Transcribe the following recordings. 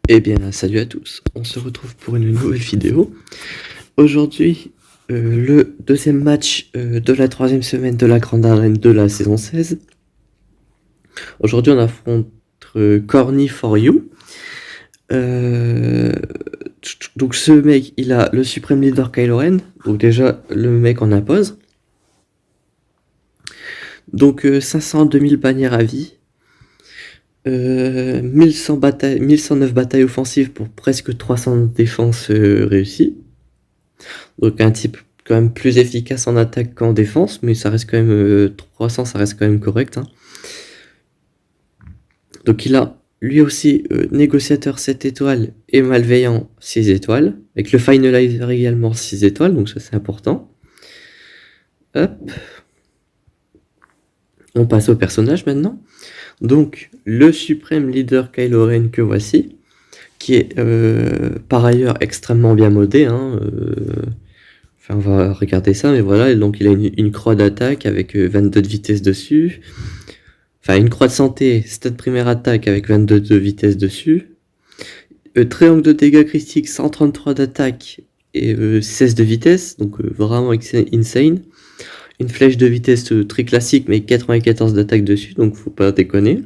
Eh bien, salut à tous, on se retrouve pour une nouvelle vidéo. Aujourd'hui, le deuxième match de la troisième semaine de la Grande Arène de la saison 16. Aujourd'hui, on affronte Corny for You. Donc ce mec, il a le Supreme Leader Kylo Ren. Donc déjà, le mec en impose. Donc 502 000 bannières à vie. 1109 batailles offensives pour presque 300 défenses réussies. Donc un type quand même plus efficace en attaque qu'en défense, mais ça reste quand même 300, ça reste quand même correct. Hein. Donc il a lui aussi négociateur 7 étoiles et malveillant 6 étoiles, avec le finalizer également 6 étoiles, donc ça c'est important. Hop. On passe au personnage maintenant. Donc le suprême leader Kylo Ren que voici, qui est par ailleurs extrêmement bien modé. Hein, Enfin, on va regarder ça, mais voilà, donc il a une croix d'attaque avec 22 de vitesse dessus. Enfin, une croix de santé, stade primaire attaque avec 22 de vitesse dessus. Triangle de dégâts critiques, 133 d'attaque et 16 de vitesse, donc vraiment insane. Une flèche de vitesse très classique, mais 94 d'attaque dessus, donc faut pas déconner.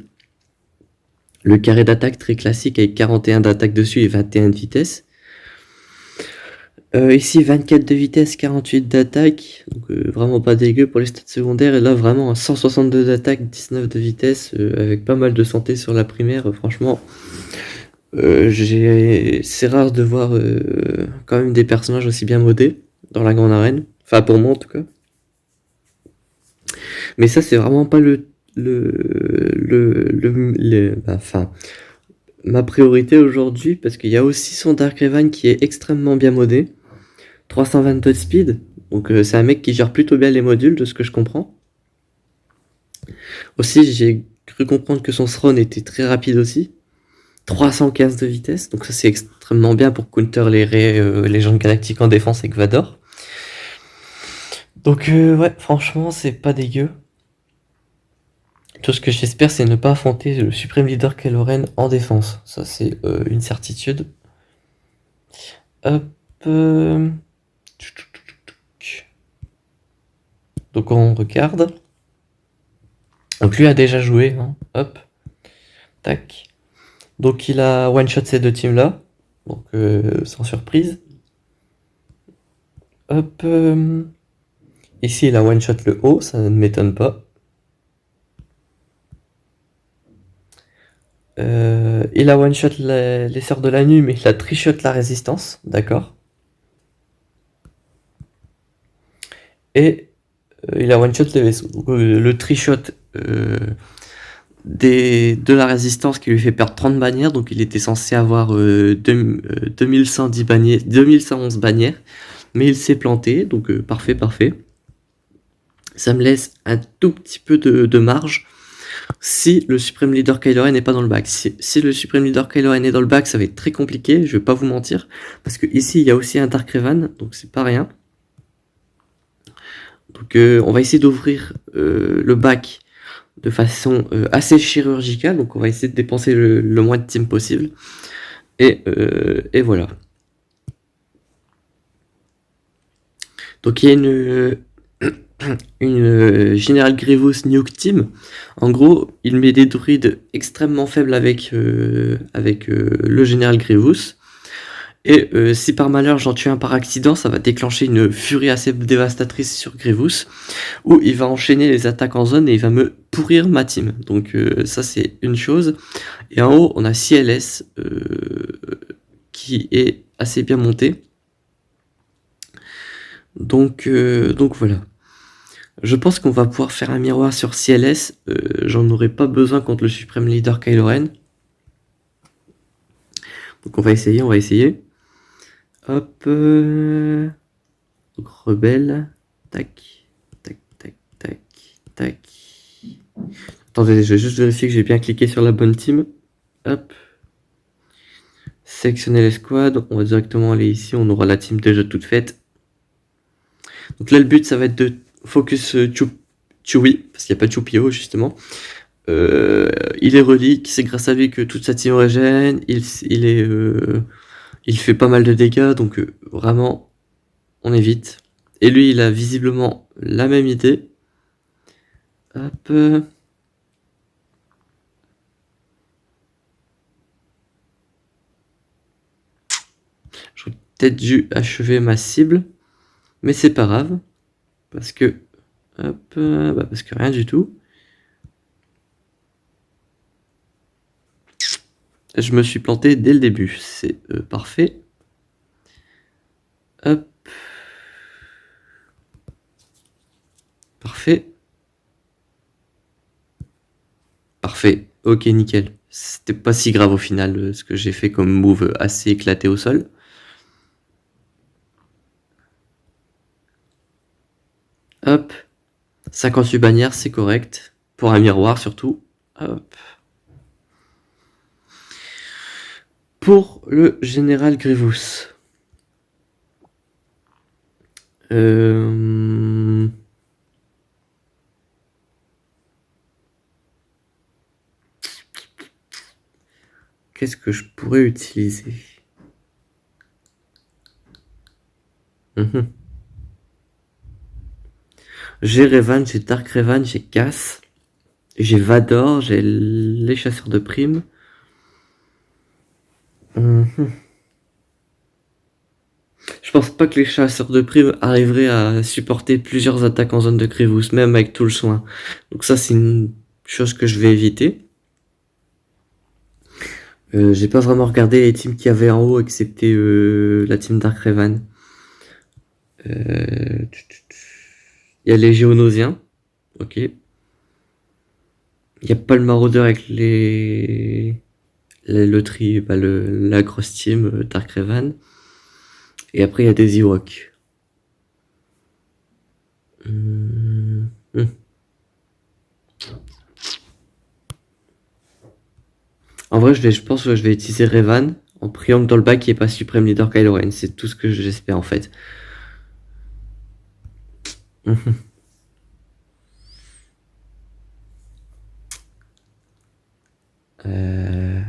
Le carré d'attaque très classique avec 41 d'attaque dessus et 21 de vitesse. Ici 24 de vitesse, 48 d'attaque, donc vraiment pas dégueu pour les stats secondaires, et là vraiment 162 d'attaque, 19 de vitesse, avec pas mal de santé sur la primaire, franchement, c'est rare de voir quand même des personnages aussi bien modés dans la grande arène, enfin pour moi en tout cas. Mais ça c'est vraiment pas enfin, ma priorité aujourd'hui, parce qu'il y a aussi son Dark Revan qui est extrêmement bien modé. 322 de speed, donc c'est un mec qui gère plutôt bien les modules de ce que je comprends. Aussi, j'ai cru comprendre que son Throne était très rapide aussi. 315 de vitesse, donc ça c'est extrêmement bien pour counter les gens galactiques en défense avec Vador. Donc ouais, franchement, c'est pas dégueu. Tout ce que j'espère, c'est ne pas affronter le suprême leader Kylo Ren en défense. Ça, c'est une certitude. Hop. Donc on regarde. Donc lui a déjà joué. Hein. Hop. Tac. Donc il a one-shot ces deux teams-là. Donc sans surprise. Hop. Ici il a one-shot le haut, ça ne m'étonne pas. Il a one-shot les sœurs de la nuit, mais il a tri-shot la résistance. D'accord. Et il a one-shot les vaisseaux. Donc, le tri-shot de la résistance qui lui fait perdre 30 bannières, donc il était censé avoir 2110 bannières, 2111 bannières, mais il s'est planté, donc parfait. Ça me laisse un tout petit peu de marge si le Supreme Leader Kylo Ren n'est pas dans le bac. Si le Supreme Leader Kylo Ren est dans le bac, ça va être très compliqué, je vais pas vous mentir, parce que ici il y a aussi un Dark Revan, donc c'est pas rien. Donc on va essayer d'ouvrir le bac de façon assez chirurgicale, donc on va essayer de dépenser le moins de team possible. Et voilà. Donc il y a une General Grievous Nuke Team. En gros, il met des druides extrêmement faibles avec le General Grievous. Et si par malheur j'en tue un par accident, ça va déclencher une furie assez dévastatrice sur Grievous, où il va enchaîner les attaques en zone et il va me pourrir ma team. Donc ça c'est une chose. Et en haut on a CLS qui est assez bien monté. Donc voilà. Je pense qu'on va pouvoir faire un miroir sur CLS. J'en aurai pas besoin contre le suprême leader Kylo Ren. Donc on va essayer. Hop. Donc rebelle. Tac. Attendez, je vais juste vérifier que j'ai bien cliqué sur la bonne team. Hop. Sélectionner les squads. On va directement aller ici. On aura la team déjà toute faite. Donc là, le but, ça va être de focus Chewie, parce qu'il n'y a pas de Chewpio justement. Euh, il est relique, c'est grâce à lui que toute sa team régène, il fait pas mal de dégâts, donc vraiment, on évite. Et lui, il a visiblement la même idée. Hop. J'aurais peut-être dû achever ma cible, mais c'est pas grave, parce que... Hop, parce que rien du tout. Je me suis planté dès le début, c'est parfait. Hop. Parfait. Parfait. Ok, nickel. C'était pas si grave au final, ce que j'ai fait comme move assez éclaté au sol. Hop. 58 bannières, c'est correct. Pour un miroir surtout. Hop. Pour le général Grievous. Euh... Qu'est-ce que je pourrais utiliser? Mhm. J'ai Revan, j'ai Dark Revan, j'ai Cass, j'ai Vador, j'ai les chasseurs de primes. Mhm. Je pense pas que les chasseurs de primes arriveraient à supporter plusieurs attaques en zone de Grievous, même avec tout le soin. Donc ça, c'est une chose que je vais éviter. J'ai pas vraiment regardé les teams qu'il y avait en haut, excepté la team Dark Revan. Il y a les Géonosiens, ok. Il y a pas le maraudeur avec la grosse team Dark Revan. Et après, il y a des Ewoks. Hum, hum. En vrai, je pense que je vais utiliser Revan en priant que dans le bac, il n'y ait pas Supreme Leader Kylo Ren. C'est tout ce que j'espère en fait. Euh,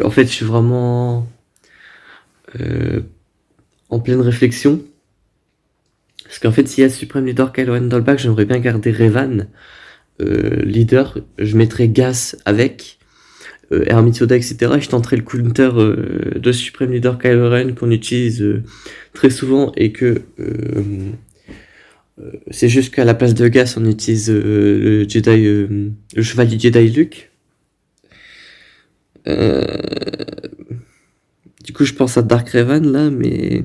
en fait, je suis vraiment euh, en pleine réflexion. Parce qu'en fait, s'il y a Supreme Leader Kylo Ren dans le bac, j'aimerais bien garder Revan leader. Je mettrais Gas avec. Hermit Soda, etc. Je tenterai le counter de Supreme Leader Kylo Ren qu'on utilise très souvent et que c'est juste qu'à la place de Gas, on utilise le chevalier Jedi Luke. Euh, du coup, je pense à Dark Revan là, mais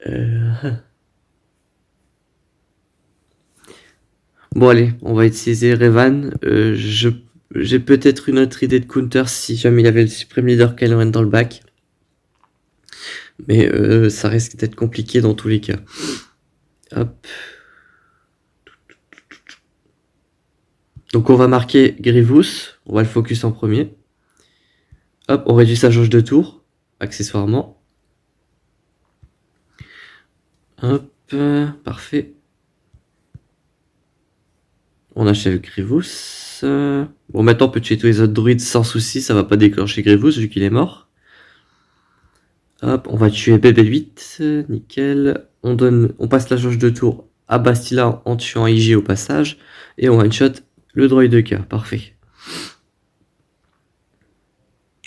euh, bon allez, on va utiliser Revan. J'ai peut-être une autre idée de counter si jamais il y avait le Supreme Leader Kylo Ren dans le bac. Mais ça risque d'être compliqué dans tous les cas. Hop. Donc on va marquer Grievous, on va le focus en premier. Hop, on réduit sa jauge de tour, accessoirement. Hop, parfait. On achève Grievous. Bon, maintenant on peut tuer tous les autres druides sans souci, ça va pas déclencher Grievous vu qu'il est mort. Hop, on va tuer BB8, nickel. On passe la jauge de tour à Bastila en tuant IG au passage. Et on one-shot le droid de K, parfait.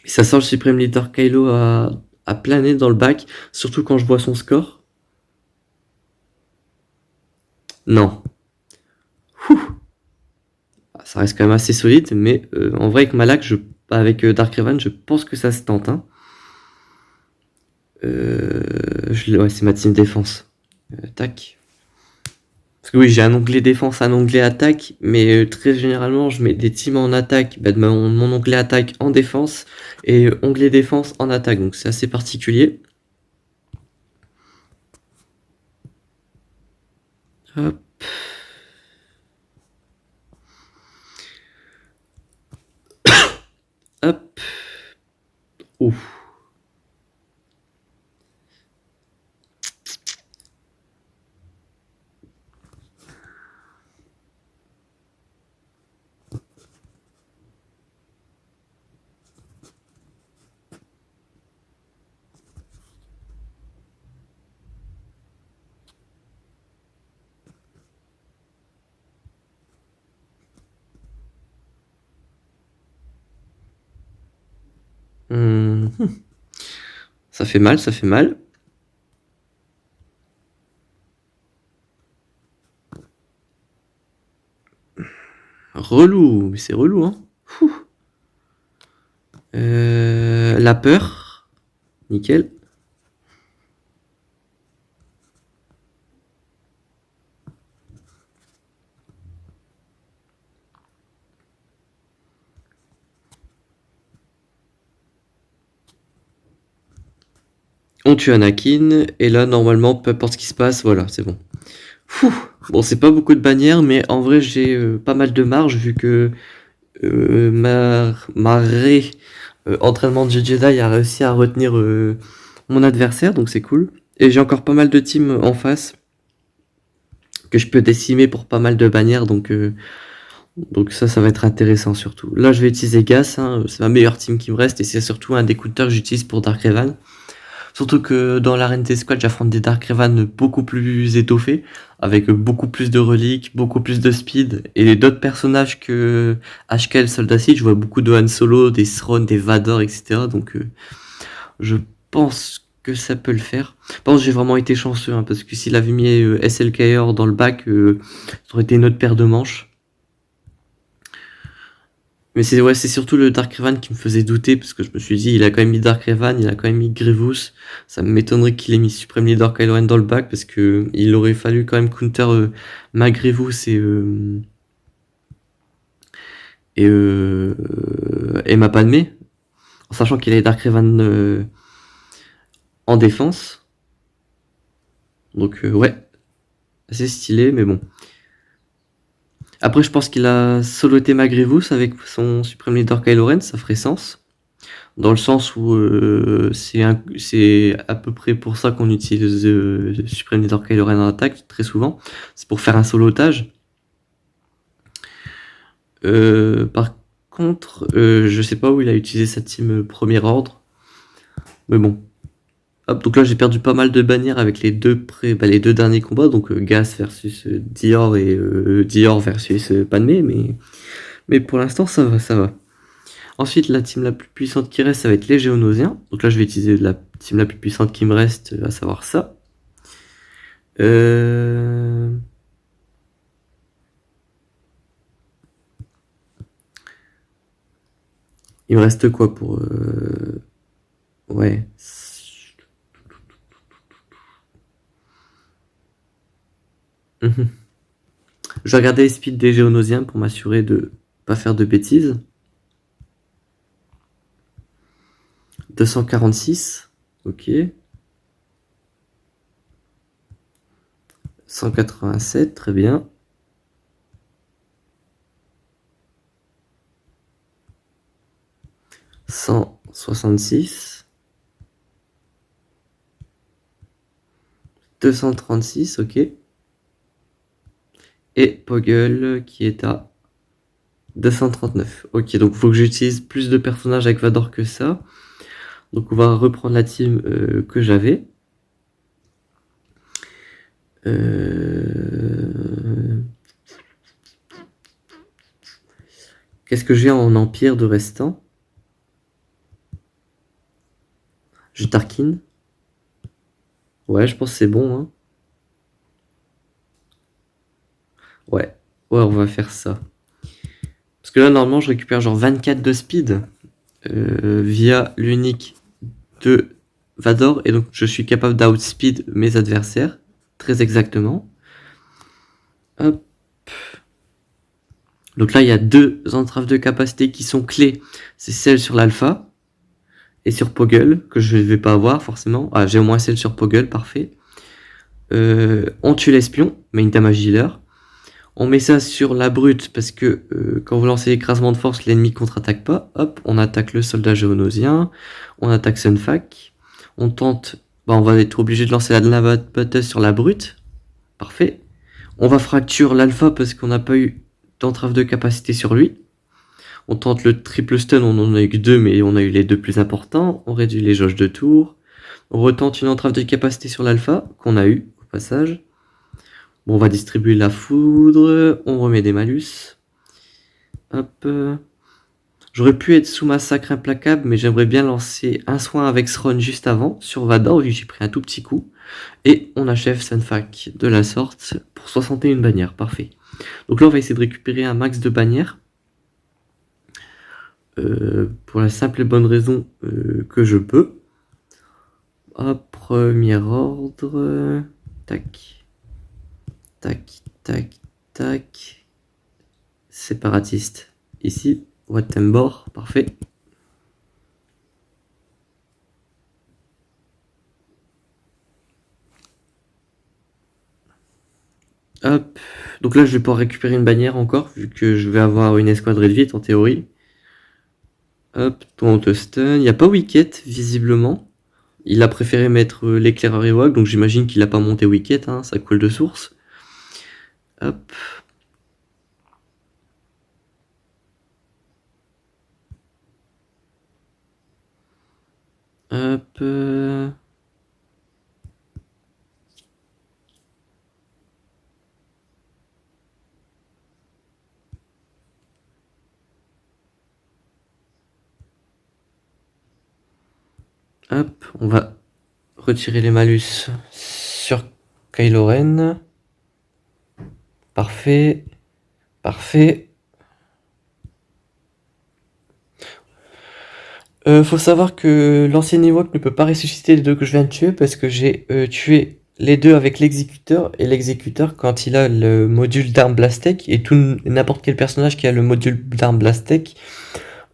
Et ça sent le Supreme Leader Kylo à planer dans le bac, surtout quand je vois son score. Non. Ouh, ça reste quand même assez solide, mais en vrai avec Malak, avec Dark Revan, je pense que ça se tente. Hein. Ouais, c'est ma team défense. Tac. Parce que oui, j'ai un onglet défense, un onglet attaque, mais très généralement, je mets des teams en attaque, de mon onglet attaque en défense, et onglet défense en attaque, donc c'est assez particulier. Hop. Hop. Ouf. Mmh. Ça fait mal, ça fait mal. Relou, mais c'est relou, hein. Fou. La peur. Nickel. On tue Anakin, et là, normalement, peu importe ce qui se passe, voilà, c'est bon. Fou. Bon, c'est pas beaucoup de bannières, mais en vrai, j'ai pas mal de marge, vu que ma entraînement de Jedi a réussi à retenir mon adversaire, donc c'est cool. Et j'ai encore pas mal de teams en face que je peux décimer pour pas mal de bannières, donc ça va être intéressant surtout. Là, je vais utiliser Gas, hein, c'est ma meilleure team qui me reste, et c'est surtout un des counters que j'utilise pour Dark Revan. Surtout que dans l'arène des squads, j'affronte des Dark Revan beaucoup plus étoffés, avec beaucoup plus de reliques, beaucoup plus de speed, et d'autres personnages que HKL Soldat Seed. Je vois beaucoup de Han Solo, des Thrawn, des Vador, etc. Donc je pense que ça peut le faire. Par contre, j'ai vraiment été chanceux, hein, parce que s'il avait mis SLKR dans le bac, ça aurait été une autre paire de manches. Mais c'est surtout le Dark Revan qui me faisait douter, parce que je me suis dit, il a quand même mis Dark Revan, il a quand même mis Grievous. Ça m'étonnerait qu'il ait mis Supreme Leader Kylo Ren dans le bac, parce que il aurait fallu quand même counter ma Grievous et ma Padmé, en sachant qu'il avait Dark Revan en défense. Donc ouais, assez stylé, mais bon. Après, je pense qu'il a soloté ma Grievous avec son Supreme Leader Kylo Ren, ça ferait sens. Dans le sens où c'est à peu près pour ça qu'on utilise Supreme Leader Kylo Ren en attaque très souvent. C'est pour faire un solotage. Par contre, je sais pas où il a utilisé sa team premier ordre. Mais bon. Hop, donc là j'ai perdu pas mal de bannières avec les deux derniers combats, donc Gas versus Dior et Dior versus Padmé, mais pour l'instant ça va, ça va. Ensuite, la team la plus puissante qui reste, ça va être les Géonosiens. Donc là, je vais utiliser la team la plus puissante qui me reste, à savoir ça. Il me reste quoi pour... Ouais. Mhm. Je vais regarder les speeds des Géonosiens pour m'assurer de pas faire de bêtises. 246. Ok. 187, très bien. 166. 236, ok. Et Poggle qui est à 239. Ok, donc il faut que j'utilise plus de personnages avec Vador que ça. Donc on va reprendre la team que j'avais. Qu'est-ce que j'ai en empire de restant? J'ai Tarkin. Ouais, je pense que c'est bon, hein. Ouais, on va faire ça. Parce que là, normalement, je récupère genre 24 de speed via l'unique de Vador. Et donc, je suis capable d'outspeed mes adversaires. Très exactement. Hop. Donc là, il y a deux entraves de capacité qui sont clés. C'est celle sur l'alpha et sur Poggle, que je ne vais pas avoir forcément. Ah, j'ai au moins celle sur Poggle, parfait. On tue l'espion, main damage healer. On met ça sur la brute parce que quand vous lancez l'écrasement de force, l'ennemi contre-attaque pas. Hop, on attaque le soldat géonosien, on attaque Sunfac, on tente, on va être obligé de lancer la batteuse sur la brute. Parfait. On va fracture l'alpha parce qu'on n'a pas eu d'entrave de capacité sur lui. On tente le triple stun, on en a eu que 2, mais on a eu les 2 plus importants. On réduit les jauges de tour. On retente une entrave de capacité sur l'alpha, qu'on a eu au passage. Bon, on va distribuer la foudre. On remet des malus. Hop. J'aurais pu être sous massacre implacable, mais j'aimerais bien lancer un soin avec Sron juste avant, sur Vador, vu que j'ai pris un tout petit coup. Et on achève Sunfac de la sorte pour 61 bannières. Parfait. Donc là, on va essayer de récupérer un max de bannières. Pour la simple et bonne raison que je peux. Hop, premier ordre. Tac. Tac, tac, tac. Séparatiste. Ici. Wattenbord. Parfait. Hop. Donc là, je vais pouvoir récupérer une bannière encore, vu que je vais avoir une escadrille de vite en théorie. Hop, toi on te stun. Il n'y a pas Wicket, visiblement. Il a préféré mettre l'éclaireur Ewok, donc j'imagine qu'il n'a pas monté Wicket, hein, ça coule de source. Hop. Hop. Hop, on va retirer les malus sur Kylo Ren. Parfait. Parfait. Faut savoir que l'ancien Ewok ne peut pas ressusciter les 2 que je viens de tuer parce que j'ai tué les 2 avec l'exécuteur, et l'exécuteur, quand il a le module d'arme Blastech, et n'importe quel personnage qui a le module d'arme Blastech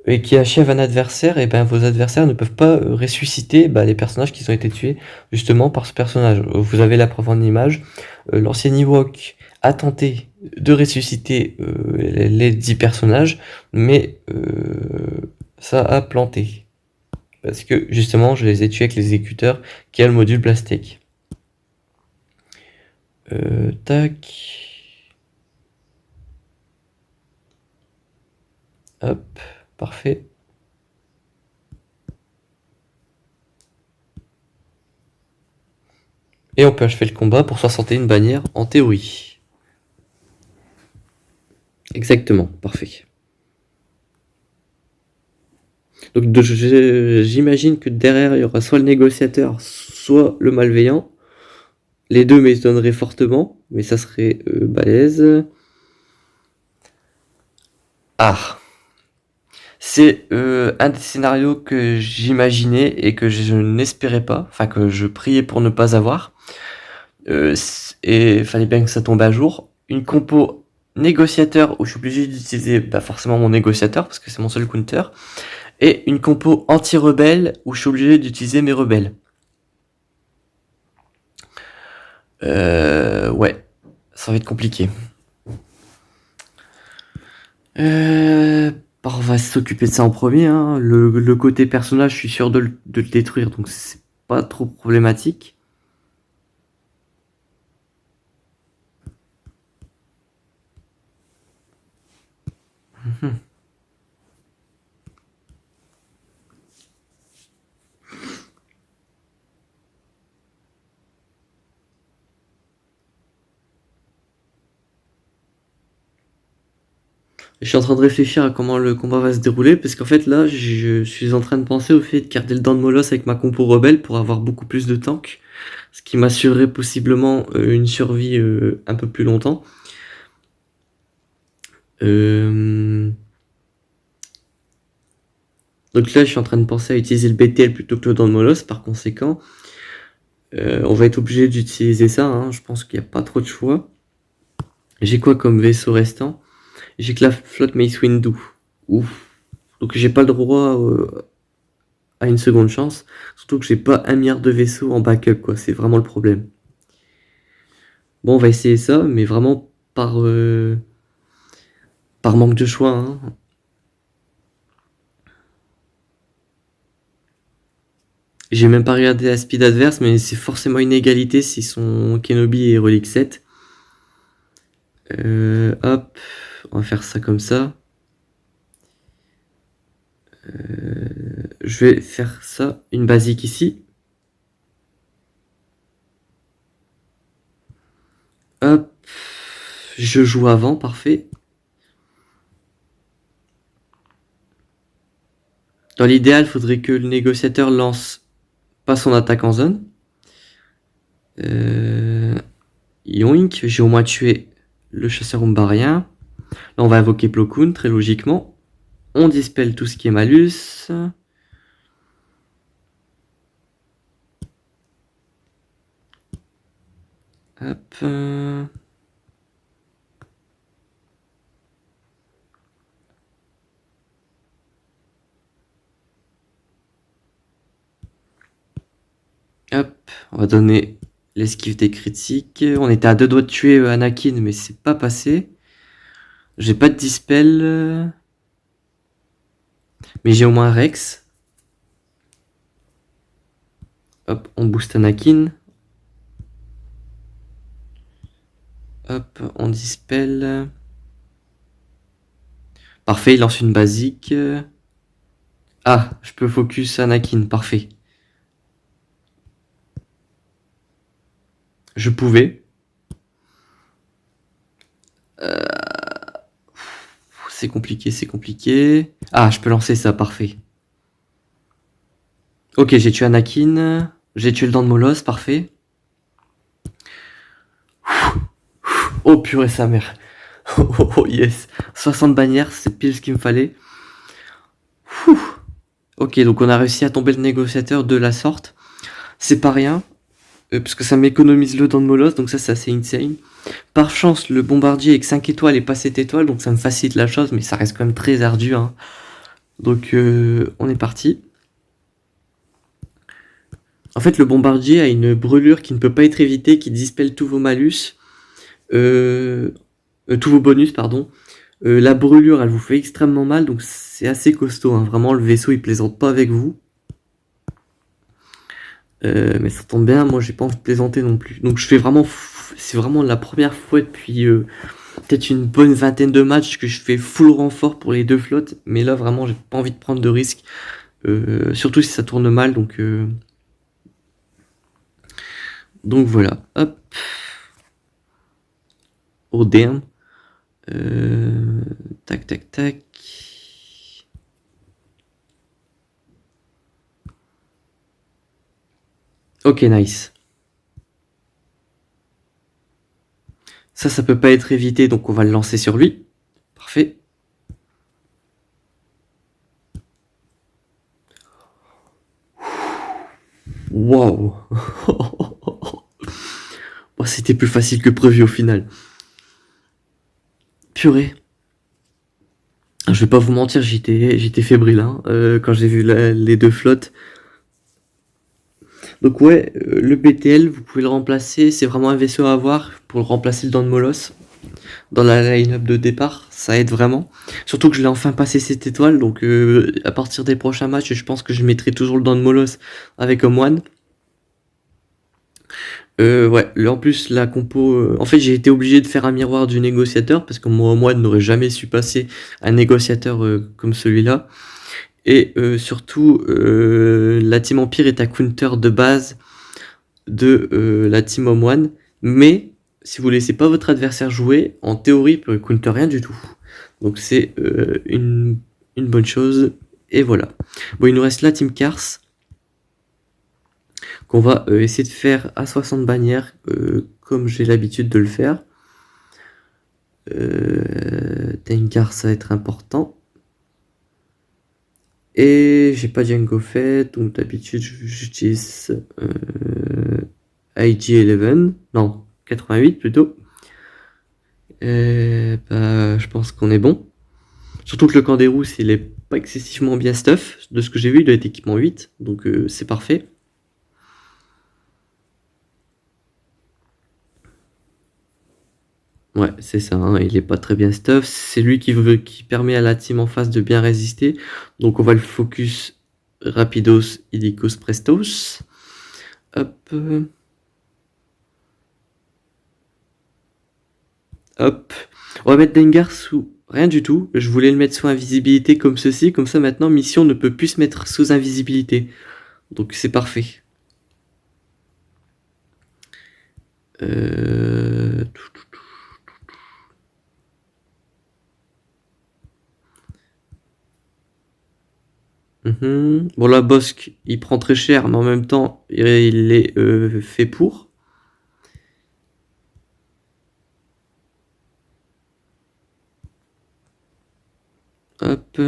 et qui achève un adversaire, et ben vos adversaires ne peuvent pas ressusciter les personnages qui ont été tués justement par ce personnage. Vous avez la preuve en image. L'ancien Ewok a tenté de ressusciter les 10 personnages, mais ça a planté. Parce que justement, je les ai tués avec l'exécuteur qui a le module Blastech. Tac. Hop, parfait. Et on peut achever le combat pour 61 bannières en théorie. Exactement, parfait. Donc j'imagine que derrière il y aura soit le négociateur, soit le malveillant. Les 2 m'étonneraient fortement, mais ça serait balèze. Ah, c'est un des scénarios que j'imaginais et que je n'espérais pas, enfin que je priais pour ne pas avoir. Et il fallait bien que ça tombe un jour. Une compo négociateur où je suis obligé d'utiliser forcément mon négociateur parce que c'est mon seul counter. Et une compo anti-rebelle où je suis obligé d'utiliser mes rebelles. Ouais, ça va être compliqué. On va s'occuper de ça en premier. Hein. Le côté personnage, je suis sûr de le détruire, donc c'est pas trop problématique. Je suis en train de réfléchir à comment le combat va se dérouler, parce qu'en fait là, je suis en train de penser au fait de garder le dent de Molosse avec ma compo rebelle pour avoir beaucoup plus de tank, ce qui m'assurerait possiblement une survie un peu plus longtemps. Donc là, je suis en train de penser à utiliser le BTL plutôt que le dent de Molosse, par conséquent, on va être obligé d'utiliser ça, hein. Je pense qu'il n'y a pas trop de choix. J'ai quoi comme vaisseau restant? J'ai que la flotte Mace Windu. Ouf. Donc j'ai pas le droit à une seconde chance. Surtout que j'ai pas 1 milliard de vaisseaux en backup, quoi. C'est vraiment le problème. Bon, on va essayer ça, mais vraiment par manque de choix, hein. J'ai même pas regardé la speed adverse, mais c'est forcément une égalité s'ils sont Kenobi et Relic 7. Hop, on va faire ça comme ça. Je vais faire ça, une basique ici. Hop, je joue avant, parfait. Dans l'idéal, il faudrait que le négociateur lance pas son attaque en zone. Yoink, j'ai au moins tué le chasseur umbarien. Là, on va invoquer Plo Koon, très logiquement. On dispelle tout ce qui est malus. Hop. Hop, on va donner l'esquive des critiques. On était à deux doigts de tuer Anakin, mais c'est pas passé. J'ai pas de dispel. Mais j'ai au moins Rex. Hop, on booste Anakin. Hop, on dispel. Parfait, il lance une basique. Ah, je peux focus Anakin, parfait. Je pouvais. C'est compliqué, c'est compliqué. Ah, je peux lancer ça, parfait. Ok, j'ai tué Anakin. J'ai tué le dent de Molosse, parfait. Oh purée sa mère. Oh yes. 60 bannières, c'est pile ce qu'il me fallait. Ok, donc on a réussi à tomber le négociateur de la sorte. C'est pas rien. Parce que ça m'économise le dent de Molosse, donc ça c'est assez insane. Par chance, le bombardier avec 5 étoiles et pas 7 étoiles, donc ça me facilite la chose, mais ça reste quand même très ardu, hein. Donc on est parti. En fait, le bombardier a une brûlure qui ne peut pas être évitée, qui dispelle tous vos malus, tous vos bonus, pardon. La brûlure, elle vous fait extrêmement mal, donc c'est assez costaud, hein. Vraiment, le vaisseau, il plaisante pas avec vous. Mais ça tombe bien, moi j'ai pas envie de plaisanter non plus. Donc je fais vraiment, c'est vraiment la première fois depuis peut-être une bonne vingtaine de matchs que je fais full renfort pour les deux flottes. Mais là vraiment j'ai pas envie de prendre de risques, surtout si ça tourne mal. Donc voilà, hop. Oh damn. Tac tac tac. Ok, nice. Ça peut pas être évité, donc on va le lancer sur lui. Parfait. Waouh. Oh, c'était plus facile que prévu au final. Purée. Je vais pas vous mentir, j'étais fébrile, hein, quand j'ai vu les deux flottes. Donc ouais, le BTL, vous pouvez le remplacer, c'est vraiment un vaisseau à avoir pour le remplacer le dent de Molosse dans la line-up de départ, ça aide vraiment. Surtout que je l'ai enfin passé cette étoile, donc à partir des prochains matchs, je pense que je mettrai toujours le dent de Molosse avec un moine. Ouais, en plus la compo, en fait j'ai été obligé de faire un miroir du négociateur parce que moi n'aurais jamais su passer un négociateur comme celui-là. Et surtout, la Team Empire est à counter de base de la Team Home One, mais si vous laissez pas votre adversaire jouer, en théorie, il peut counter rien du tout. Donc c'est une bonne chose, et voilà. Bon, il nous reste la Team Cars, qu'on va essayer de faire à 60 bannières, comme j'ai l'habitude de le faire. Team Cars, ça va être important. Et j'ai pas Django fait, donc d'habitude j'utilise IG11, non, 88 plutôt. Je pense qu'on est bon. Surtout que le camp des rousses, il est pas excessivement bien stuff. De ce que j'ai vu, il doit être équipement 8, donc c'est parfait. Ouais, c'est ça, hein, il est pas très bien stuff. C'est lui qui permet à la team en face de bien résister. Donc on va le focus rapidos, illicos, prestos. Hop. Hop. On va mettre Dengar sous rien du tout. Je voulais le mettre sous invisibilité comme ceci. Comme ça maintenant, mission ne peut plus se mettre sous invisibilité. Donc c'est parfait. Euh... Bon, la Bosque, il prend très cher, mais en même temps, il est fait pour. Hop.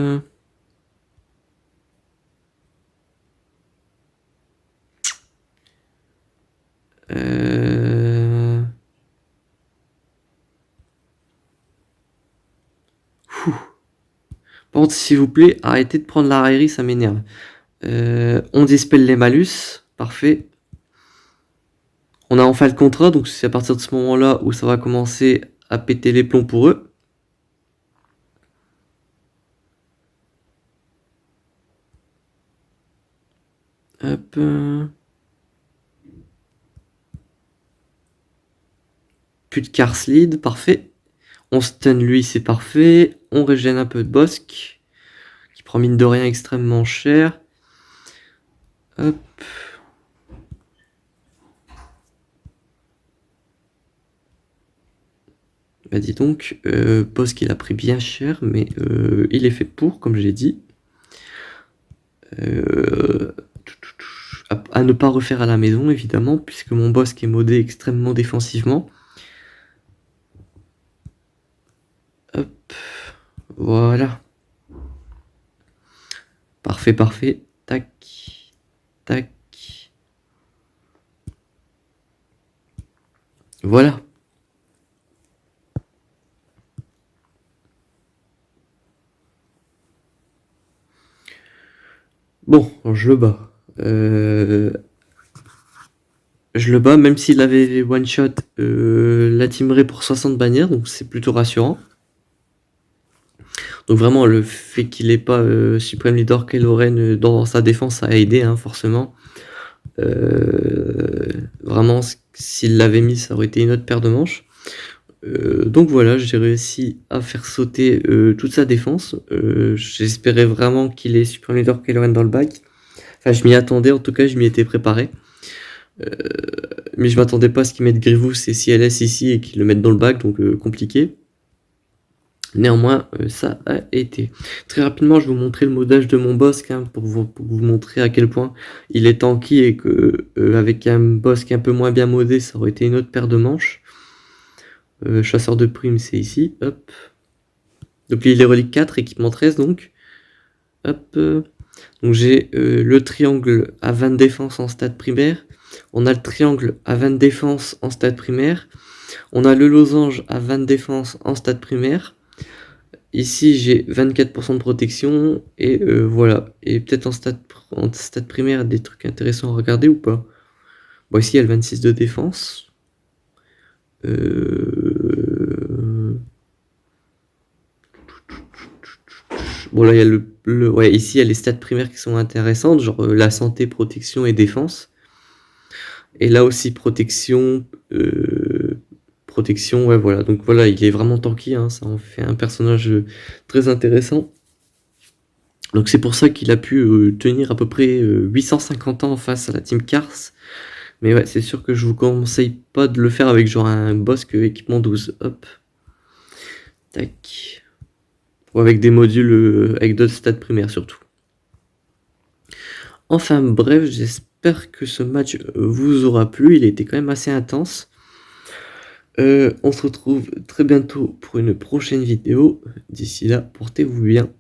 Par contre, s'il vous plaît, arrêtez de prendre la raillerie, ça m'énerve. On dispelle les malus, parfait. On a enfin le contrat, donc c'est à partir de ce moment-là où ça va commencer à péter les plombs pour eux. Hop. Plus de Cars lead, parfait. On stun lui, c'est parfait. On régène un peu de Bosque, qui prend mine de rien extrêmement cher. Hop. Bah dis donc, Bosque il a pris bien cher, mais il est fait pour, comme j'ai dit. À ne pas refaire à la maison, évidemment, puisque mon Bosque est modé extrêmement défensivement. Hop. Voilà. Parfait, parfait. Tac. Tac. Voilà. Bon, je le bats. Je le bats, même s'il avait one-shot la teameray pour 60 bannières, donc c'est plutôt rassurant. Donc vraiment, le fait qu'il n'ait pas Supreme Leader Kylo Ren dans sa défense a aidé, hein, forcément. Vraiment, s'il l'avait mis, ça aurait été une autre paire de manches. Donc voilà, j'ai réussi à faire sauter toute sa défense. J'espérais vraiment qu'il ait Supreme Leader Kylo Ren dans le bac. Enfin, je m'y attendais, en tout cas, je m'y étais préparé. Mais je m'attendais pas à ce qu'ils mettent Grievous et CLS ici et qu'ils le mettent dans le bac, donc compliqué. Néanmoins, ça a été. Très rapidement, je vais vous montrer le modage de mon Bosque, hein, pour vous montrer à quel point il est tanky et que avec un Bosque un peu moins bien modé, ça aurait été une autre paire de manches. Chasseur de primes, c'est ici. Hop. Donc il est relique 4, équipement 13 donc. Hop. Donc j'ai le triangle à 20 de défense en stade primaire. On a le triangle à 20 de défense en stade primaire. On a le losange à 20 de défense en stade primaire. Ici, j'ai 24% de protection. Et voilà. Et peut-être en stade primaire, des trucs intéressants à regarder ou pas. Bon, ici, il y a le 26 de défense. Bon, là, il y a ouais, ici, il y a les stats primaires qui sont intéressantes, genre la santé, protection et défense. Et là aussi, protection, ouais, voilà. Donc voilà, il est vraiment tanky, hein, ça en fait un personnage très intéressant. Donc c'est pour ça qu'il a pu tenir à peu près 850 ans face à la Team Cars. Mais ouais, c'est sûr que je vous conseille pas de le faire avec genre un Bosque équipement 12. Hop. Tac. Ou avec des modules avec d'autres stats primaires surtout. Enfin bref, j'espère que ce match vous aura plu. Il était quand même assez intense. On se retrouve très bientôt pour une prochaine vidéo. D'ici là, portez-vous bien.